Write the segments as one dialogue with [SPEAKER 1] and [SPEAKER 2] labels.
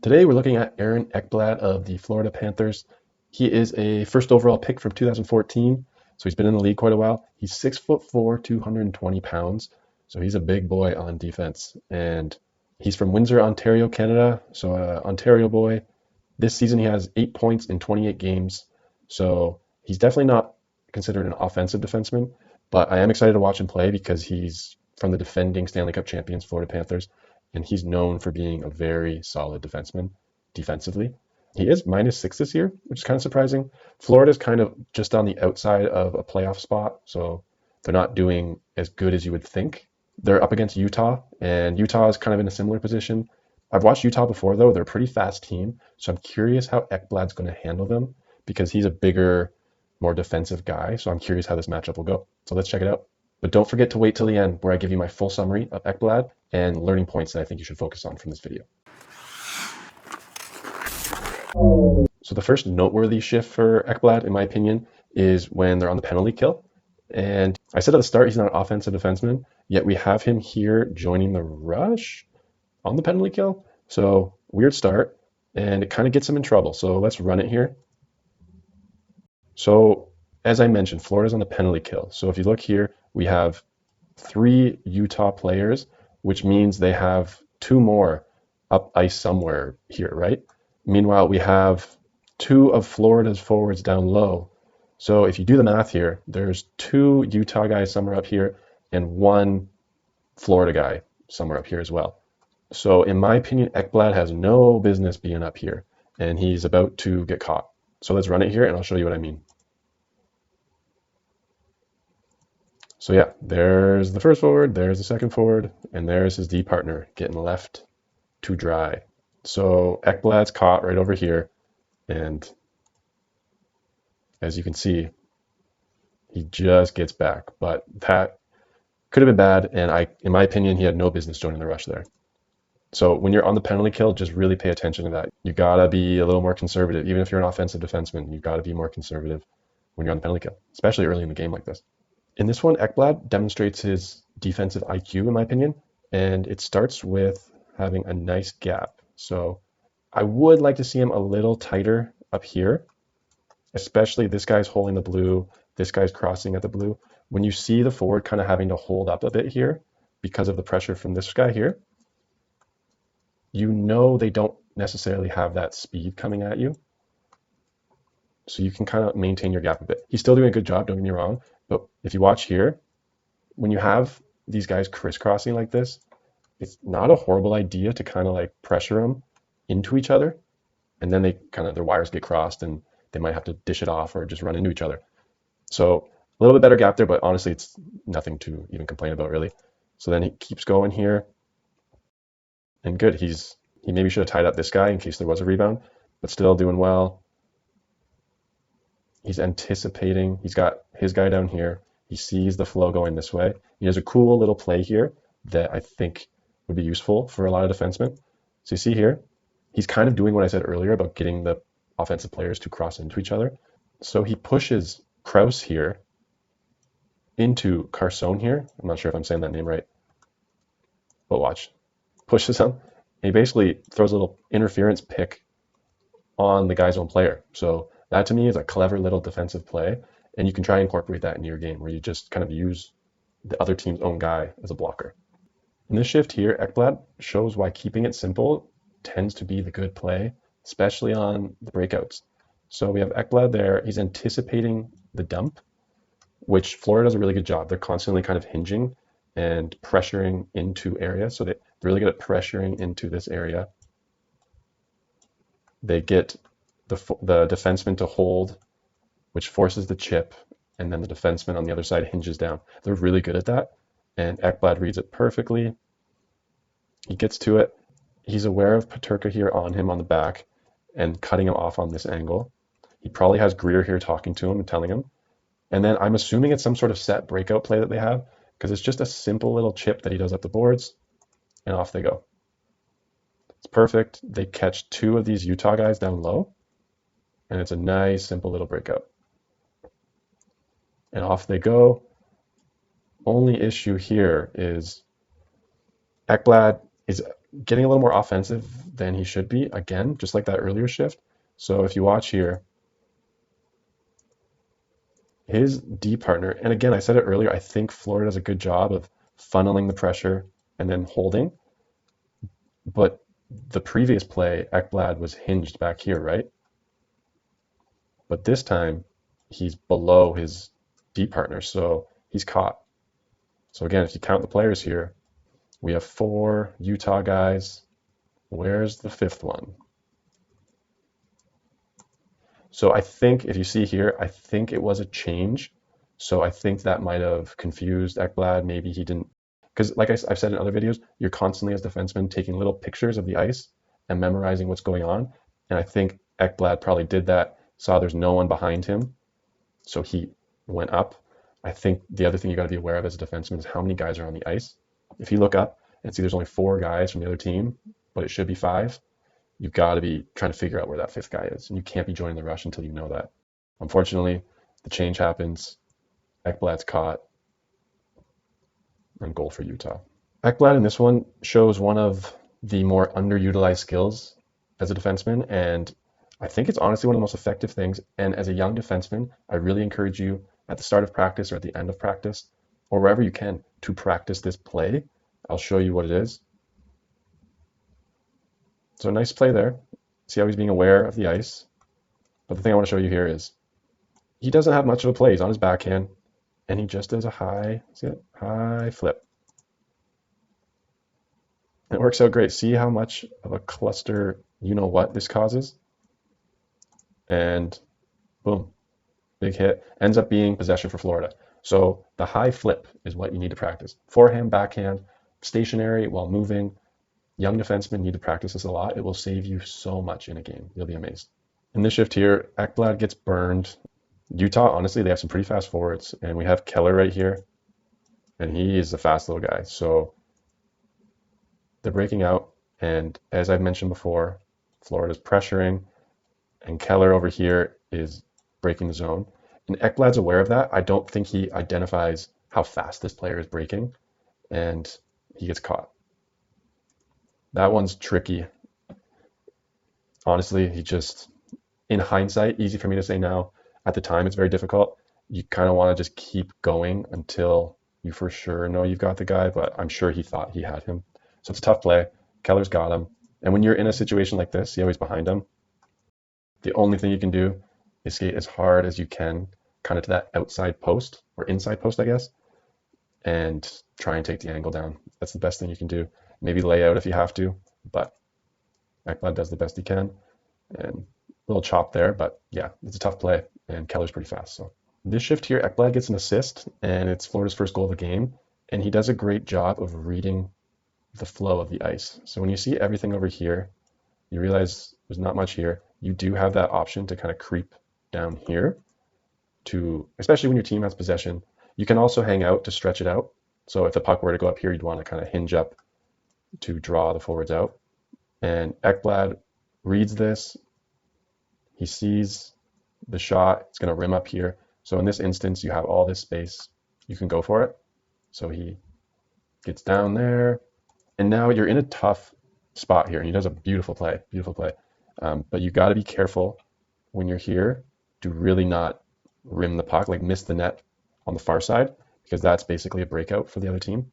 [SPEAKER 1] Today we're looking at Aaron Ekblad of the Florida Panthers. He is a first overall pick from 2014, so he's been in the league quite a while. He's 6'4", 220 pounds, so he's a big boy on defense. And he's from Windsor, Ontario, Canada, so Ontario boy. This season he has 8 points in 28 games, so he's definitely not considered an offensive defenseman, but I am excited to watch him play because he's from the defending Stanley Cup champions Florida Panthers, and he's known for being a very solid defenseman defensively. He is -6 this year, which is kind of surprising. Florida's kind of just on the outside of a playoff spot, so they're not doing as good as you would think. They're up against Utah, and Utah is kind of in a similar position. I've watched Utah before, though. They're a pretty fast team, so I'm curious how Ekblad's going to handle them because he's a bigger, more defensive guy, so I'm curious how this matchup will go. So let's check it out. But don't forget to wait till the end where I give you my full summary of Ekblad and learning points that I think you should focus on from this video. So the first noteworthy shift for Ekblad, in my opinion, is when they're on the penalty kill. And I said at the start he's not an offensive defenseman, yet we have him here joining the rush on the penalty kill. So weird start, and it kind of gets him in trouble. So let's run it here. So as I mentioned, Florida's on the penalty kill. So if you look here, we have 3 Utah players, which means they have 2 more up ice somewhere here, right? Meanwhile, we have 2 of Florida's forwards down low. So if you do the math here, there's 2 Utah guys somewhere up here and 1 Florida guy somewhere up here as well. So in my opinion, Ekblad has no business being up here, and he's about to get caught. So let's run it here and I'll show you what I mean. So yeah, there's the first forward, there's the second forward, and there's his D partner getting left to dry. So Ekblad's caught right over here, and as you can see, he just gets back. But that could have been bad, and in my opinion, he had no business joining the rush there. So when you're on the penalty kill, just really pay attention to that. You gotta be a little more conservative. Even if you're an offensive defenseman, you gotta be more conservative when you're on the penalty kill, especially early in the game like this. In this one, Ekblad demonstrates his defensive IQ, in my opinion, and it starts with having a nice gap. So I would like to see him a little tighter up here, especially this guy's holding the blue, this guy's crossing at the blue. When you see the forward kind of having to hold up a bit here because of the pressure from this guy here, you know they don't necessarily have that speed coming at you. So you can kind of maintain your gap a bit. He's still doing a good job, don't get me wrong. But if you watch here, when you have these guys crisscrossing like this, it's not a horrible idea to kind of like pressure them into each other. And then they kind of, their wires get crossed and they might have to dish it off or just run into each other. So a little bit better gap there, but honestly, it's nothing to even complain about really. So then he keeps going here. And good, he maybe should have tied up this guy in case there was a rebound, but still doing well. He's anticipating, he's got his guy down here. He sees the flow going this way. He has a cool little play here that I think would be useful for a lot of defensemen. So you see here, he's kind of doing what I said earlier about getting the offensive players to cross into each other. So he pushes Kraus here into Carson here. I'm not sure if I'm saying that name right, but watch. Pushes him. And he basically throws a little interference pick on the guy's own player. So that to me is a clever little defensive play, and you can try and incorporate that into your game where you just kind of use the other team's own guy as a blocker. In this shift here, Ekblad shows why keeping it simple tends to be the good play, especially on the breakouts. So we have Ekblad there. He's anticipating the dump, which Florida does a really good job. They're constantly kind of hinging and pressuring into areas. So they're really good at pressuring into this area. They get the defenseman to hold, which forces the chip, and then the defenseman on the other side hinges down. They're really good at that, and Ekblad reads it perfectly. He gets to it. He's aware of Peterka here on him on the back and cutting him off on this angle. He probably has Greer here talking to him and telling him. And then I'm assuming it's some sort of set breakout play that they have because it's just a simple little chip that he does up the boards, and off they go. It's perfect. They catch 2 of these Utah guys down low, and it's a nice, simple little breakout. And off they go. Only issue here is Ekblad is getting a little more offensive than he should be, again, just like that earlier shift. So if you watch here, his D partner, and again, I said it earlier, I think Florida does a good job of funneling the pressure and then holding. But the previous play, Ekblad was hinged back here, right? But this time, he's below his D partner, so he's caught. So again, if you count the players here, we have 4 Utah guys. Where's the 5th one? So I think if you see here, I think it was a change. So I think that might have confused Ekblad. Maybe he didn't, because like I've said in other videos, you're constantly as defensemen taking little pictures of the ice and memorizing what's going on. And I think Ekblad probably did that, saw there's no one behind him, so he went up. I think the other thing you got to be aware of as a defenseman is how many guys are on the ice. If you look up and see there's only 4 guys from the other team, but it should be 5, you've got to be trying to figure out where that 5th guy is. And you can't be joining the rush until you know that. Unfortunately, the change happens. Ekblad's caught, and goal for Utah. Ekblad in this one shows one of the more underutilized skills as a defenseman, and I think it's honestly one of the most effective things. And as a young defenseman, I really encourage you at the start of practice or at the end of practice, or wherever you can, to practice this play. I'll show you what it is. So nice play there. See how he's being aware of the ice. But the thing I want to show you here is he doesn't have much of a play. He's on his backhand, and he just does a high, see it? High flip. And it works out great. See how much of a cluster, you know what this causes? And boom, big hit. Ends up being possession for Florida. So the high flip is what you need to practice. Forehand, backhand, stationary while moving. Young defensemen need to practice this a lot. It will save you so much in a game. You'll be amazed. In this shift here, Ekblad gets burned. Utah, honestly, they have some pretty fast forwards. And we have Keller right here. And he is a fast little guy. So they're breaking out. And as I've mentioned before, Florida's pressuring. And Keller over here is breaking the zone. And Ekblad's aware of that. I don't think he identifies how fast this player is breaking. And he gets caught. That one's tricky. Honestly, he just, in hindsight, easy for me to say now. At the time, it's very difficult. You kind of want to just keep going until you for sure know you've got the guy, but I'm sure he thought he had him. So it's a tough play. Keller's got him. And when you're in a situation like this, see how he's behind him? The only thing you can do is skate as hard as you can, kind of to that outside post, or inside post, I guess, and try and take the angle down. That's the best thing you can do. Maybe lay out if you have to, but Ekblad does the best he can. And a little chop there, but yeah, it's a tough play, and Keller's pretty fast. So this shift here, Ekblad gets an assist, and it's Florida's first goal of the game, and he does a great job of reading the flow of the ice. So when you see everything over here, you realize there's not much here. You do have that option to kind of creep down here to, especially when your team has possession. You can also hang out to stretch it out. So if the puck were to go up here, you'd want to kind of hinge up to draw the forwards out. And Ekblad reads this. He sees the shot. It's going to rim up here. So in this instance, you have all this space. You can go for it. So he gets down there. And now you're in a tough spot here. And he does a beautiful play, beautiful play. But you got to be careful when you're here to really not rim the puck, like miss the net on the far side, because that's basically a breakout for the other team.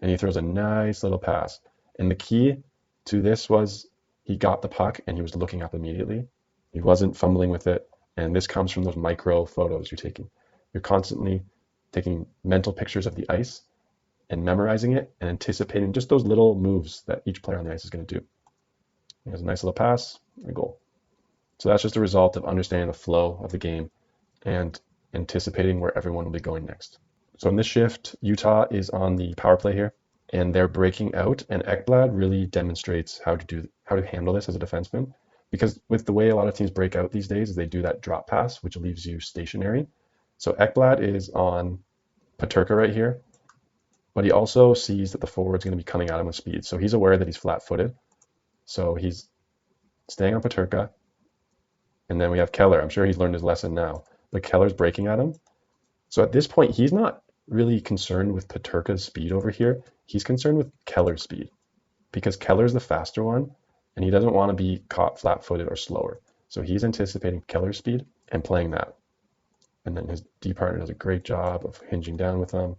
[SPEAKER 1] And he throws a nice little pass. And the key to this was he got the puck and he was looking up immediately. He wasn't fumbling with it. And this comes from those micro photos you're taking. You're constantly taking mental pictures of the ice and memorizing it and anticipating just those little moves that each player on the ice is going to do. He has a nice little pass and a goal. So that's just a result of understanding the flow of the game and anticipating where everyone will be going next. So in this shift, Utah is on the power play here, and they're breaking out, and Ekblad really demonstrates how to handle this as a defenseman, because with the way a lot of teams break out these days is they do that drop pass, which leaves you stationary. So Ekblad is on Peterka right here, but he also sees that the forward's going to be coming at him with speed. So he's aware that he's flat-footed. So he's staying on Peterka. And then we have Keller. I'm sure he's learned his lesson now. But Keller's breaking at him. So at this point, he's not really concerned with Peterka's speed over here. He's concerned with Keller's speed. because Keller's the faster one and he doesn't want to be caught flat-footed or slower. So he's anticipating Keller's speed and playing that. And then his D partner does a great job of hinging down with them.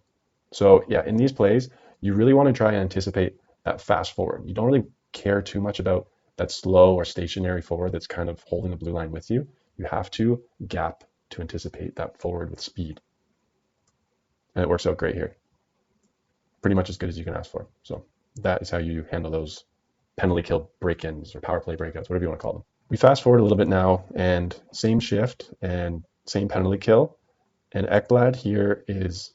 [SPEAKER 1] So yeah, in these plays, you really want to try and anticipate that fast forward. You don't really care too much about that slow or stationary forward that's kind of holding the blue line with you. You have to gap to anticipate that forward with speed. And it works out great here. Pretty much as good as you can ask for. So that is how you handle those penalty kill break-ins or power play breakouts, whatever you want to call them. We fast forward a little bit now, and same shift and same penalty kill. And Ekblad here he's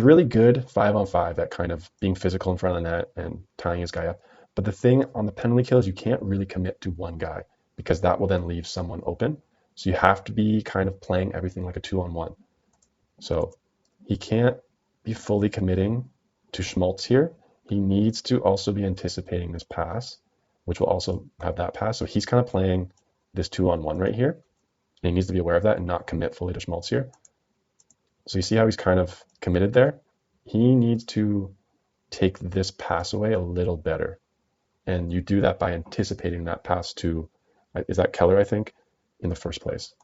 [SPEAKER 1] really good 5-on-5 at kind of being physical in front of the net and tying his guy up. But the thing on the penalty kill is you can't really commit to one guy because that will then leave someone open. So you have to be kind of playing everything like a 2-on-1. So he can't be fully committing to Schmaltz here. He needs to also be anticipating this pass, which will also have that pass. So he's kind of playing this 2-on-1 right here. And he needs to be aware of that and not commit fully to Schmaltz here. So you see how he's kind of committed there? He needs to take this pass away a little better. And you do that by anticipating that pass to, is that Keller, I think, in the first place.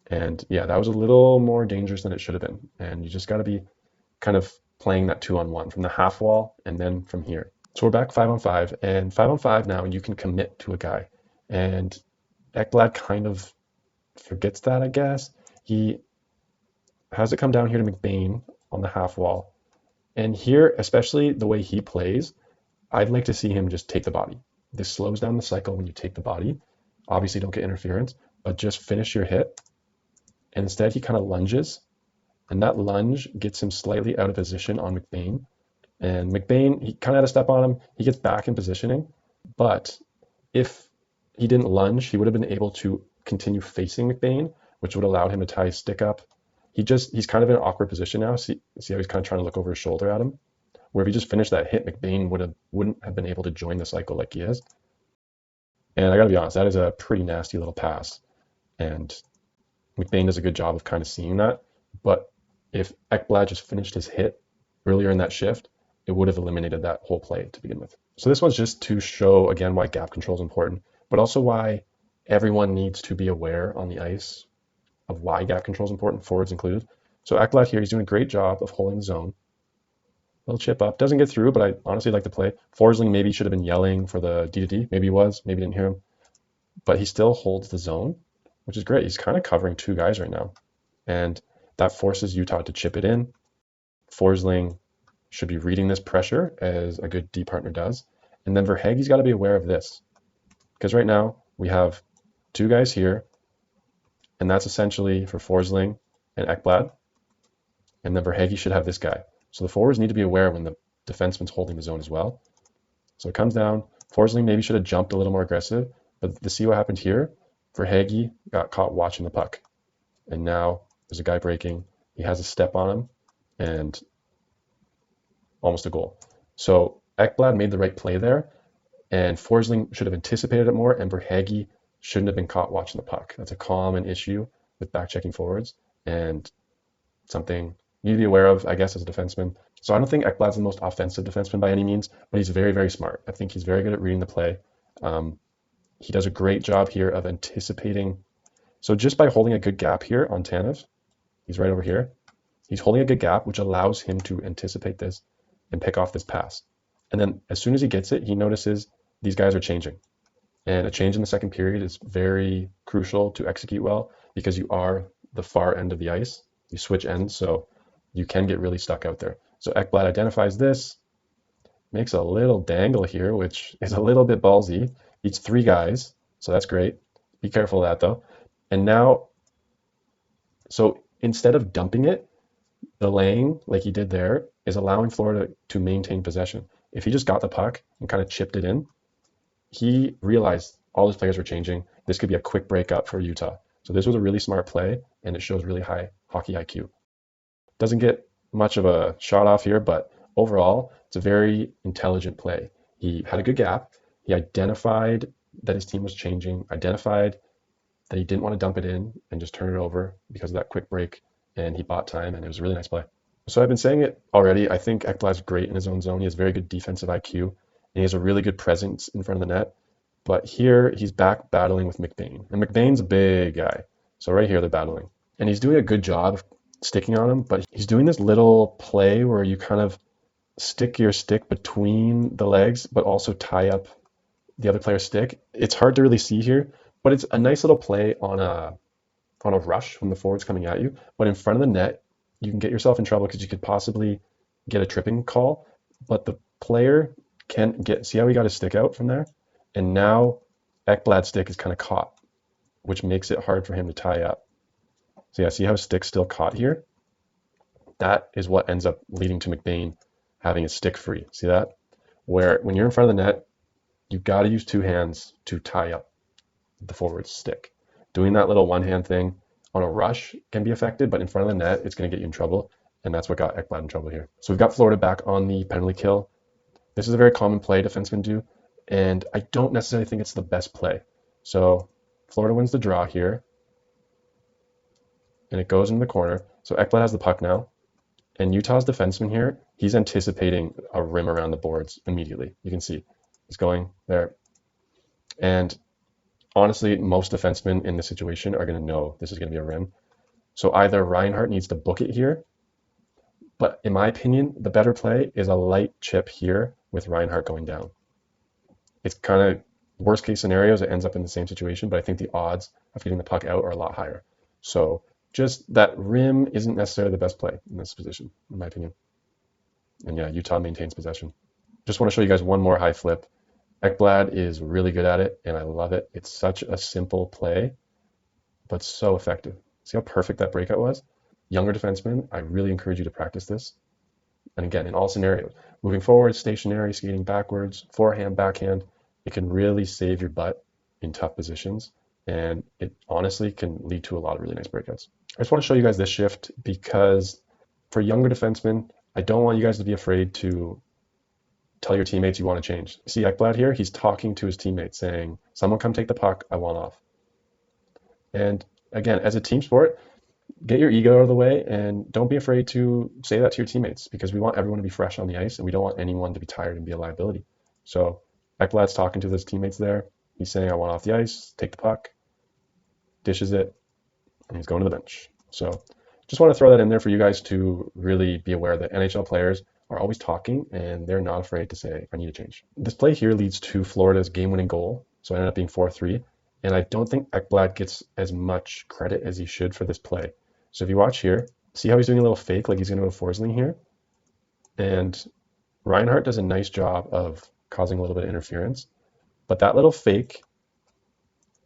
[SPEAKER 1] And yeah, that was a little more dangerous than it should have been. And you just got to be kind of playing that 2-on-1 from the half wall and then from here. So we're back 5-on-5, and 5-on-5 now you can commit to a guy. And Ekblad kind of forgets that, I guess. He has it come down here to McBain on the half wall. And here, especially the way he plays, I'd like to see him just take the body. This slows down the cycle when you take the body. Obviously don't get interference, but just finish your hit. And instead he kind of lunges, and that lunge gets him slightly out of position on McBain. And McBain, he kind of had a step on him. He gets back in positioning, but if he didn't lunge, he would have been able to continue facing McBain, which would allow him to tie his stick up. He's kind of in an awkward position now. See how he's kind of trying to look over his shoulder at him? Where if he just finished that hit, McBain wouldn't have been able to join the cycle like he is. And I gotta be honest, that is a pretty nasty little pass. And McBain does a good job of kind of seeing that. But if Ekblad just finished his hit earlier in that shift, it would have eliminated that whole play to begin with. So this one's just to show, again, why gap control is important, but also why everyone needs to be aware on the ice of why gap control is important, forwards included. So Ekblad here, he's doing a great job of holding the zone. Little chip up, doesn't get through, but I honestly like the play. Forsling maybe should have been yelling for the D-to-D. Maybe he was, maybe didn't hear him. But he still holds the zone, which is great. He's kind of covering two guys right now. And that forces Utah to chip it in. Forsling should be reading this pressure as a good D partner does. And then Verhaeghe's got to be aware of this. Because right now we have two guys here, and that's essentially for Forsling and Ekblad. And then Verhaeghe should have this guy. So the forwards need to be aware when the defenseman's holding the zone as well. So it comes down. Forsling maybe should have jumped a little more aggressive, but to see what happened here, Verhaeghe got caught watching the puck. And now there's a guy breaking. He has a step on him and almost a goal. So Ekblad made the right play there, and Forsling should have anticipated it more, and Verhaeghe shouldn't have been caught watching the puck. That's a common issue with back-checking forwards, and something you need to be aware of, I guess, as a defenseman. So I don't think Ekblad's the most offensive defenseman by any means, but he's very, very smart. I think he's very good at reading the play. He does a great job here of anticipating. So just by holding a good gap here on Tanev, he's right over here. He's holding a good gap, which allows him to anticipate this and pick off this pass. And then as soon as he gets it, he notices these guys are changing. And a change in the second period is very crucial to execute well because you are the far end of the ice. You switch ends, so you can get really stuck out there. So Ekblad identifies this, makes a little dangle here, which is a little bit ballsy. Beats three guys, so that's great. Be careful of that though. And now, so instead of dumping it, delaying like he did there is allowing Florida to maintain possession. If he just got the puck and kind of chipped it in, he realized all his players were changing. This could be a quick breakup for Utah. So this was a really smart play, and it shows really high hockey IQ. Doesn't get much of a shot off here, but overall, it's a very intelligent play. He had a good gap. He identified that his team was changing, identified that he didn't want to dump it in and just turn it over because of that quick break, and he bought time, and it was a really nice play. So I've been saying it already. I think Ekblad's great in his own zone. He has very good defensive IQ, and he has a really good presence in front of the net. But here he's back battling with McBain. And McBain's a big guy. So right here they're battling. And he's doing a good job of sticking on him, but he's doing this little play where you kind of stick your stick between the legs, but also tie up the other player's stick. It's hard to really see here, but it's a nice little play on a rush when the forward's coming at you. But in front of the net, you can get yourself in trouble because you could possibly get a tripping call. But the player can't get, see how he got his stick out from there? And now Ekblad's stick is kind of caught, which makes it hard for him to tie up. So yeah, see how his stick's still caught here? That is what ends up leading to McBain having his stick free. See that? Where when you're in front of the net, you've got to use two hands to tie up the forward's stick. Doing that little one hand thing on a rush can be affected, but in front of the net, it's going to get you in trouble. And that's what got Ekblad in trouble here. So we've got Florida back on the penalty kill. This is a very common play defensemen do, and I don't necessarily think it's the best play. So Florida wins the draw here, and it goes in the corner. So Ekblad has the puck now, and Utah's defenseman here, he's anticipating a rim around the boards immediately. You can see he's going there. And honestly, most defensemen in this situation are going to know this is going to be a rim. So either Reinhart needs to book it here, but in my opinion, the better play is a light chip here with Reinhart going down. It's kind of worst case scenarios, it ends up in the same situation, but I think the odds of getting the puck out are a lot higher. So just that rim isn't necessarily the best play in this position, in my opinion. And yeah, Utah maintains possession. Just want to show you guys one more high flip. Ekblad is really good at it, and I love it. It's such a simple play, but so effective. See how perfect that breakout was? Younger defensemen, I really encourage you to practice this. And again, in all scenarios, moving forward, stationary, skating backwards, forehand, backhand, it can really save your butt in tough positions. And it honestly can lead to a lot of really nice breakouts. I just want to show you guys this shift because for younger defensemen, I don't want you guys to be afraid to tell your teammates you want to change. See Ekblad here, he's talking to his teammates saying, someone come take the puck, I want off. And again, as a team sport, get your ego out of the way and don't be afraid to say that to your teammates because we want everyone to be fresh on the ice and we don't want anyone to be tired and be a liability. So Ekblad's talking to his teammates there. He's saying, I want off the ice, take the puck, dishes it, and he's going to the bench. So just want to throw that in there for you guys to really be aware that NHL players are always talking and they're not afraid to say, I need to change. This play here leads to Florida's game-winning goal. So it ended up being 4-3. And I don't think Ekblad gets as much credit as he should for this play. So if you watch here, see how he's doing a little fake, like he's going to go Forsling here? And Reinhart does a nice job of causing a little bit of interference. But that little fake,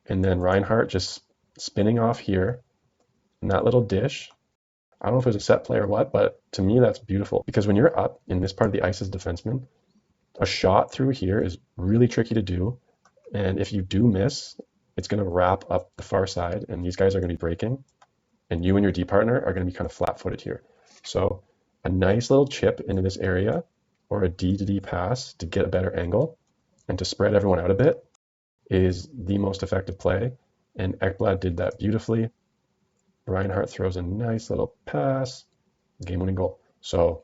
[SPEAKER 1] and then Reinhart just spinning off here, and that little dish, I don't know if it was a set play or what, but to me that's beautiful. Because when you're up in this part of the ice as a defenseman, a shot through here is really tricky to do. And if you do miss, it's going to wrap up the far side, and these guys are going to be breaking. And you and your D partner are going to be kind of flat-footed here. So a nice little chip into this area, or a D to D pass to get a better angle, and to spread everyone out a bit is the most effective play. And Ekblad did that beautifully. Reinhart throws a nice little pass, game-winning goal. So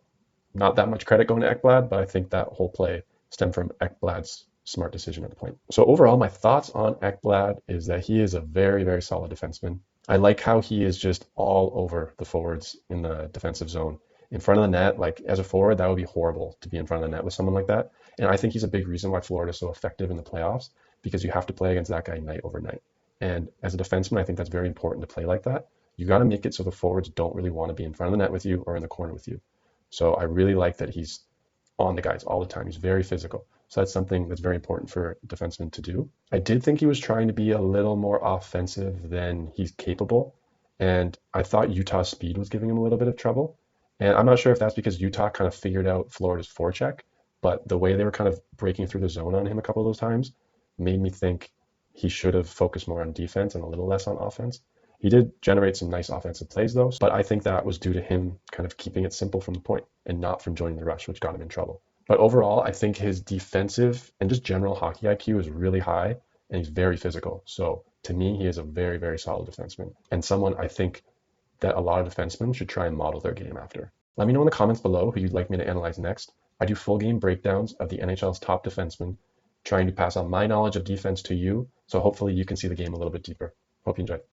[SPEAKER 1] not that much credit going to Ekblad, but I think that whole play stemmed from Ekblad's smart decision at the point. So overall, my thoughts on Ekblad is that he is a very, very solid defenseman. I like how he is just all over the forwards in the defensive zone. In front of the net, like as a forward, that would be horrible to be in front of the net with someone like that. And I think he's a big reason why Florida is so effective in the playoffs, because you have to play against that guy night over night. And as a defenseman, I think that's very important to play like that. You got to make it so the forwards don't really want to be in front of the net with you or in the corner with you. So I really like that he's on the guys all the time. He's very physical. So that's something that's very important for defensemen to do. I did think he was trying to be a little more offensive than he's capable. And I thought Utah's speed was giving him a little bit of trouble. And I'm not sure if that's because Utah kind of figured out Florida's forecheck, but the way they were kind of breaking through the zone on him a couple of those times made me think he should have focused more on defense and a little less on offense. He did generate some nice offensive plays though, but I think that was due to him kind of keeping it simple from the point and not from joining the rush, which got him in trouble. But overall, I think his defensive and just general hockey IQ is really high, and he's very physical. So to me, he is a very, very solid defenseman, and someone I think that a lot of defensemen should try and model their game after. Let me know in the comments below who you'd like me to analyze next. I do full game breakdowns of the NHL's top defensemen, trying to pass on my knowledge of defense to you, so hopefully you can see the game a little bit deeper. Hope you enjoyed.